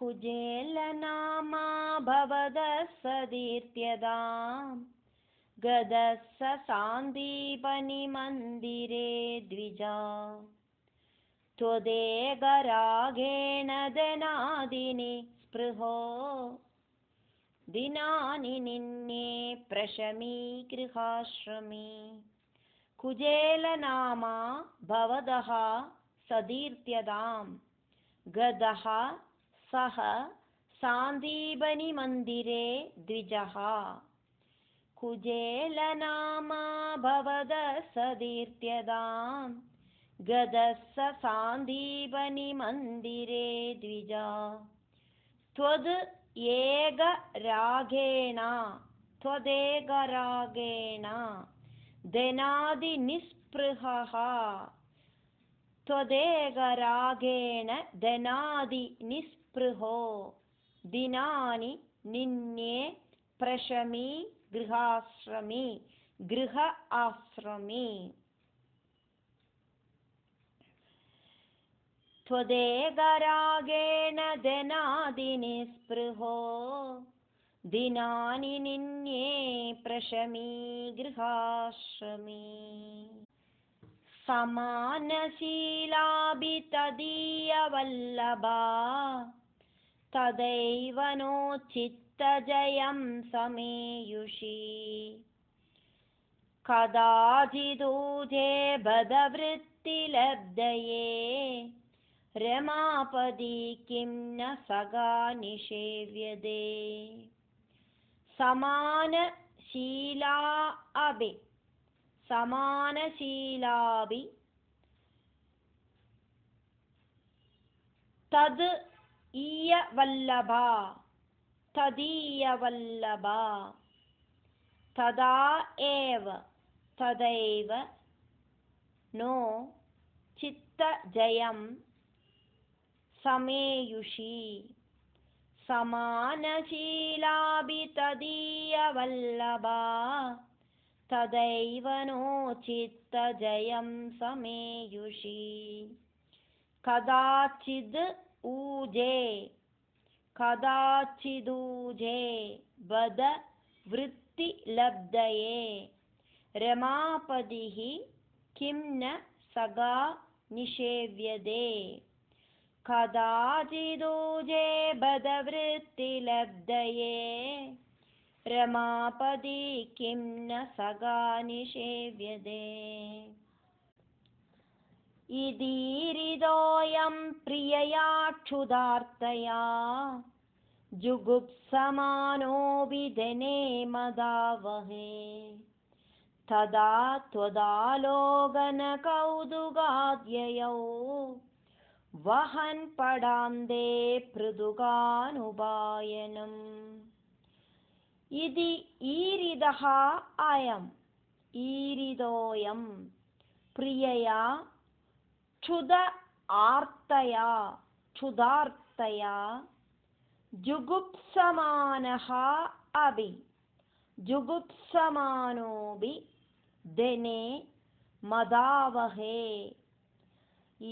कुजेलनामा भवदः सदीर्त्यदां गदः स सान्दीपनिमन्दिरे द्विजा त्वदेकरागेण दनादिनि स्पृहो दिनानि निन्ये प्रशमीगृहाश्रमी कुजेलनामा भवदः सदीर्त्यदां गदः सः सान्दीपनिमन्दिरे द्विजः कुजेलनामा भवदः सदीर्त्यदां गदः स सान्दीपनिमन्दिरे द्विजा त्वदेकरागेण धनादिनिस्पृहः त्वदेकरागेण धनादिनिस्पृहो दिनानि निन्ये प्रशमी गृहाश्रमी गृह आश्रमी त्वदेकरागेण धनादिनिस्पृहो दिनानि निन्ये प्रशमी गृहाश्रमी समानशीलाभि तदीयवल्लभा तदैव नो चित्तजयं समेयुषी कदाचिदूजे बदवृत्तिलब्धये रमापदी किं न सगा निषेव्यते समानशीलाभि तदीयवल्लभा तदैव नो चित्तजयं समेयुषी समानशीलाभि तदीयवल्लभा तदैव नो चित्तजयं समेयुषी कदाचिदूजे बद वृत्तिलब्धये रमापदिः किं न सगा निषेव्यते कदाचिदूजे बदवृत्तिलब्धये रमापदी किं न सगा निषेव्यते इदीरिदोऽयं प्रियया क्षुधार्तया जुगुप्समानो विधने मदावहे तदा त्वदालोकनकौतुकाद्ययौ वहन् पडान्ते पृथुकानुपायनम् इति ईरिदः अयम् ईरिदोऽयं प्रियया क्षुधार्तया जुगुप्समानः अपि जुगुप्समानोऽपि धने मदावहे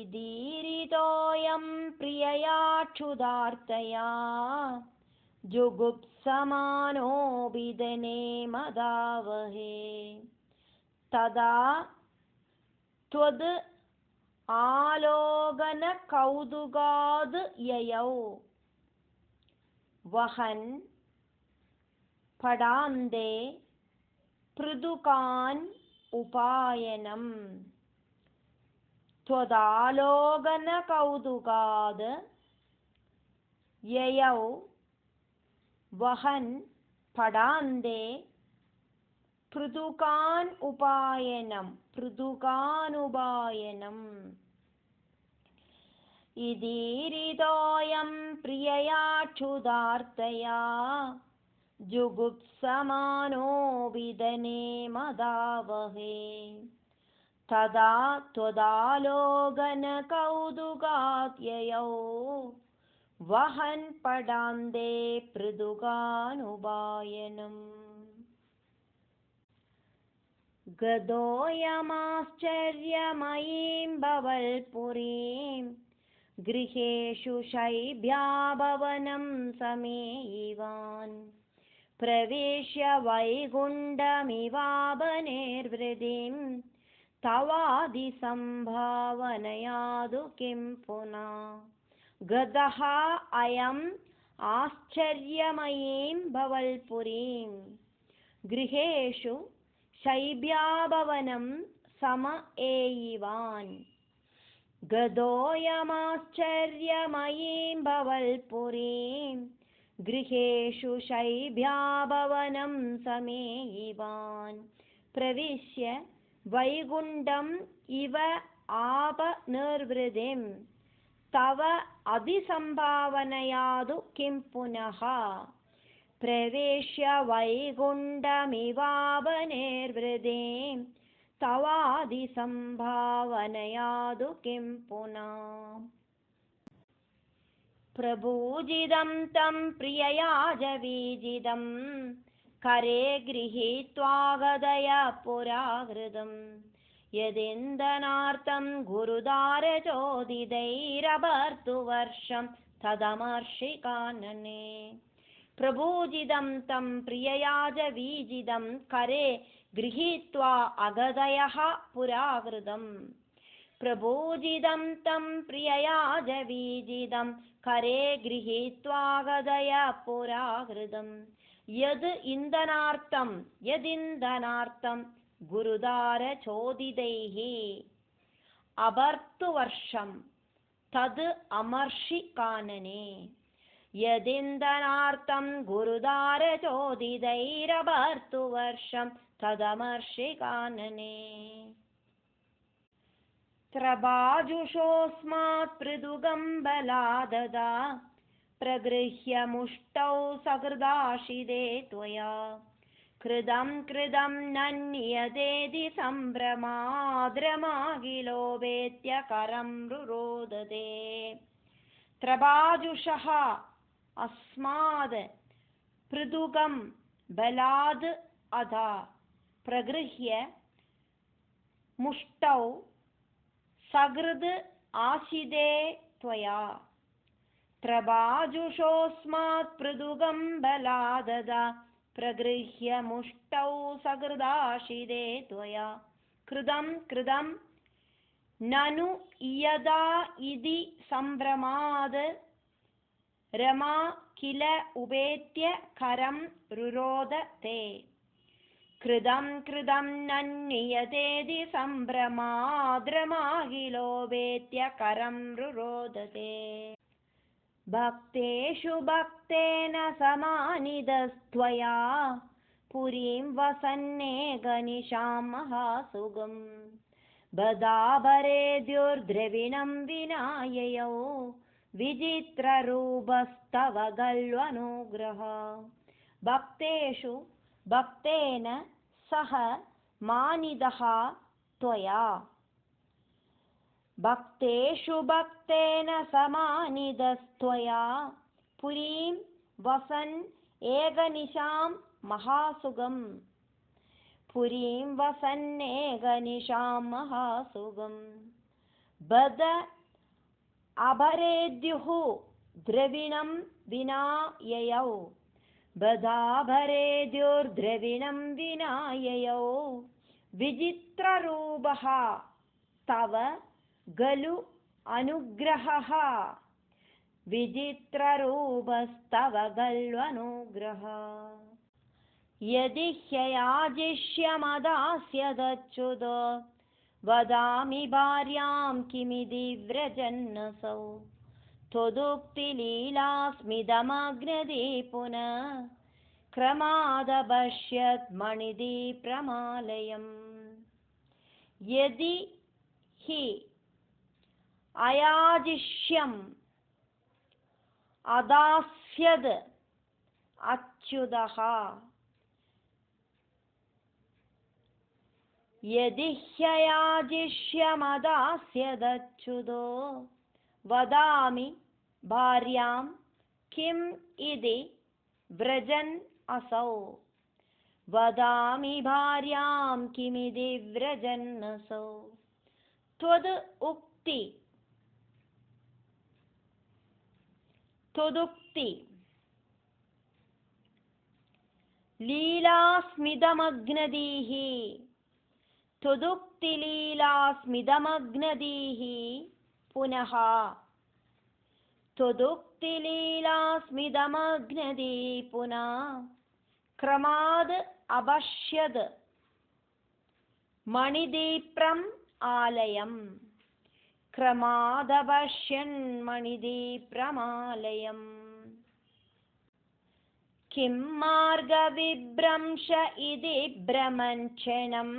इदीरिदोऽयं प्रियया क्षुधार्तया जुगुप्समानोऽपि धने मदावहे तदा त्वद् आलोकनकौतुकाद् ययौ वहन् पडान्ते पृथुकान् उपायनम् त्वदालोकनकौतुकाद् ययौ वहन् पडान्ते पृथुकानुपायनम् इदीरिदोऽयं प्रियया क्षुधार्तया जुगुप्समानोऽपि धने मदावहे तदा त्वदालोकनकौतुकाद् ययौ वहन् पडान्ते पृथुकानुपायनम् गतोऽयमाश्चर्यमयीं भवल्पुरीं गृहेषु शैब्याभवनं समेयिवान् प्रवेश्य वैकुण्ठमिवावनेर्वृदिं तवादिसम्भावनयादु किं पुनः गतः अयम् आश्चर्यमयीं भवल्पुरीं गृहेषु शैब्याभवनं समएयिवान् गतोऽयमाश्चर्यमयीं भवल्पुरीं गृहेषु शैब्याभवनं समेयिवान् प्रविश्य वैकुण्ठम् इव आपनिर्वृतिं तव अधिसम्भावनयादु किं पुनः प्रवेश्य वैकुण्ठमिवावनेर्वृतिं तवादिसम्भावनयादु किं पुनः प्रभूजितं तं प्रियया जवीजितं करे गृहीत्वागदया पुराहृदं यदिन्दनार्थं गुरुदारचोदितैरभर्तुवर्षं तदमर्षिकानने प्रभूजितं तं प्रियया जवीजितं करे गृहीत्वा अगदयः पुराहृदं प्रभूजितं तं प्रियया जवीजितं करे गृहीत्वागदया पुराहृदं यदिन्दनार्थं गुरुदारचोदितैः अभर्तुवर्षं तद् अमर्षिकानने यदिन्दनार्थं गुरुदारचोदितैरभर्तुवर्षं तदमर्षिकानने त्रबाजुषोऽस्मात् पृथुकं बलाददा प्रगृह्य मुष्टौ सकृदाशिदे त्वया कृतं नन्यतेति सम्भ्रमाद्रमागिलोपेत्य करं रुरोदते त्रबाजुषः अस्माद् पृथुकं बलाद् अधा प्रगृह्य मुष्टौ सकृद् आशिदे त्वया त्रबाजुषोऽस्मात् पृथुकं बलाददा प्रगृह्य मुष्टौ सकृदाशिदे त्वया कृतं ननु यदा इति सम्भ्रमाद् रमा किल उपेत्य करं रुरोदते कृतं नन्यतेति सम्भ्रमाद्रमागिलोपेत्य करं रुरोदते भक्तेषु भक्तेन समानिधस्त्वया पुरीं वसन्ने गनिशां महासुगं बदाभरेद्युर्द्रविणं विनाययौ विचित्ररूपस्तव गल्वनुग्रह भक्तेषु भक्तेन सह मानिदः त्वया भक्तेषु भक्तेन समानिधस्त्वया पुरीं वसन् एकनिशां महासुगं पुरीं वसन्नेकनिशां महासुगं बद अभरेद्युः द्रविणं विना ययौ बदाभरेद्युर्द्रविणं विना ययौ विचित्ररूपः तव गलु अनुग्रहः विचित्ररूपस्तव गल्वनुग्रह यदि ह्ययाजिष्यमदास्यदच्युत वदामि भार्यां किमिति व्रजन्नसौ त्वदुक्तिलीलास्मिदमग्नदि पुनः क्रमादपश्यद्मणिदि प्रमालयम् यदि हि अयाजिष्यम् अदास्यद् अच्युतः यदि ह्ययाजिष्यमदास्यदच्युतो वदामि भार्यां किम् इति व्रजन् असौ वदामि भार्यां किमिति व्रजन्नसौ त्वद् उक्ति त्वदुक्ति लीलास्मिदमग्नदीः त्वदुक्तिलीलास्मिदमग्नदीः पुनः त्वदुक्तिलीलास्मिदमग्नदी पुनः क्रमाद् अपश्यद् मणिदीप्रम् आलयम् क्रमादपश्यन्मणिदीप्रमालयम् किं मार्गविभ्रंश इति भ्रमञ्छनं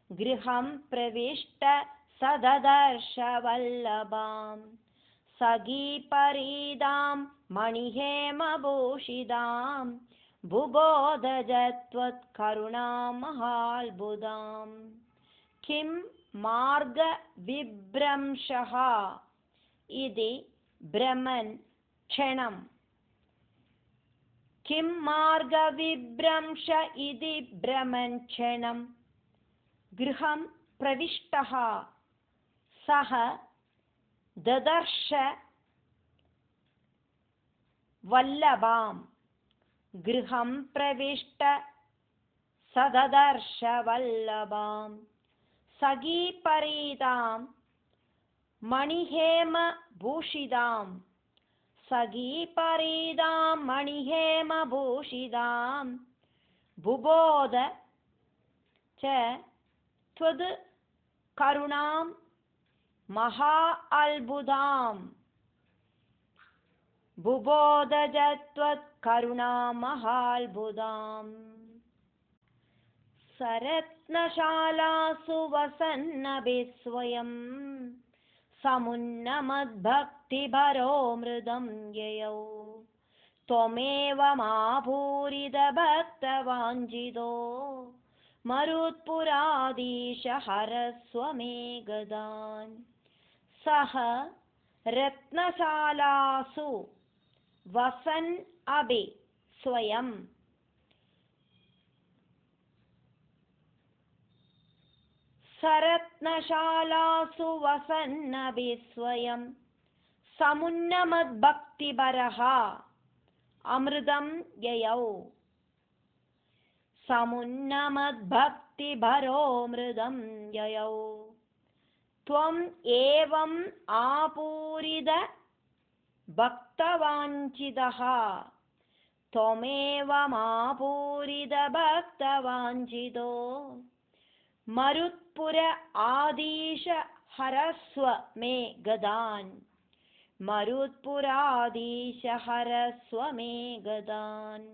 गृहं प्रविष्ट सददर्श वल्लभां सगीपरीदां मणिहेमभूषितां बुबोधज त्वत्करुणामहाल्बुधां किं मार्गविभ्रंशः इति भ्रमन् क्षणम् किं मार्गविभ्रंश इति भ्रमञ्छनं गृहं प्रविष्टः सः ददर्श वल्लभां गृहं प्रविष्ट सददर्श वल्लभां सगीपरीतां मणिहेमभूषितां सगीपरीदां मणिहेमभूषितां बुबोध च त्वद् करुणां महाअल्बुधां बुबोधज त्वत्करुणामहाल्बुधां सरत्नशालासु वसन्नभिस्वयं समुन्नमद्भक्तिभरो मृदं ययौ त्वमेव माभूरिदभक्तवाञ्छितो मरुत्पुराधीश हरस्व मे गदान् सः रत्नशालासु वसन् अभि स्वयं सरत्नशालासु वसन्नभिस्वयं समुन्नमद्भक्तिभरः अमृतं ययौ समुन्नमद्भक्तिभरो मृदं ययौ त्वम् एवम् आपूरिद भक्तवाञ्छितः त्वमेव मापूरिद भक्तवाञ्छितो मरुत्पुर आदीश हरस्व मे गदान् मरुत्पुराधीश हरस्व मे गदान्